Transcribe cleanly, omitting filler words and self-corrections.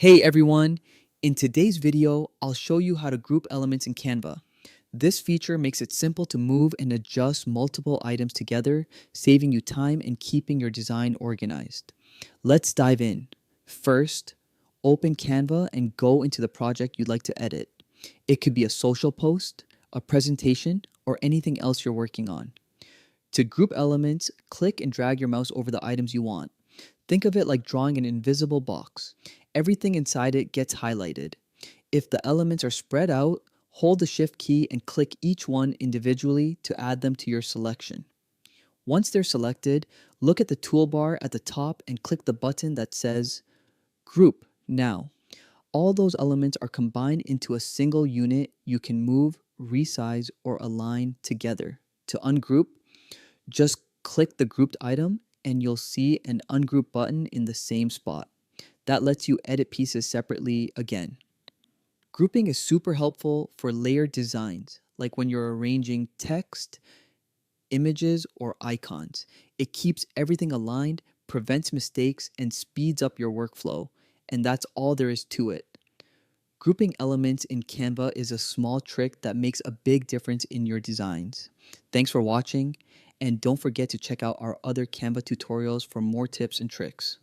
Hey everyone! In today's video, I'll show you how to group elements in Canva. This feature makes it simple to move and adjust multiple items together, saving you time and keeping your design organized. Let's dive in. First, open Canva and go into the project you'd like to edit. It could be a social post, a presentation, or anything else you're working on. To group elements, click and drag your mouse over the items you want. Think of it like drawing an invisible box. Everything inside it gets highlighted. If the elements are spread out, hold the Shift key and click each one individually to add them to your selection. Once they're selected, look at the toolbar at the top and click the button that says Group Now. All those elements are combined into a single unit you can move, resize, or align together. To ungroup, just click the grouped item and you'll see an ungroup button in the same spot. That lets you edit pieces separately again. Grouping is super helpful for layered designs, like when you're arranging text, images, or icons. It keeps everything aligned, prevents mistakes, and speeds up your workflow. And that's all there is to it. Grouping elements in Canva is a small trick that makes a big difference in your designs. Thanks for watching, and don't forget to check out our other Canva tutorials for more tips and tricks.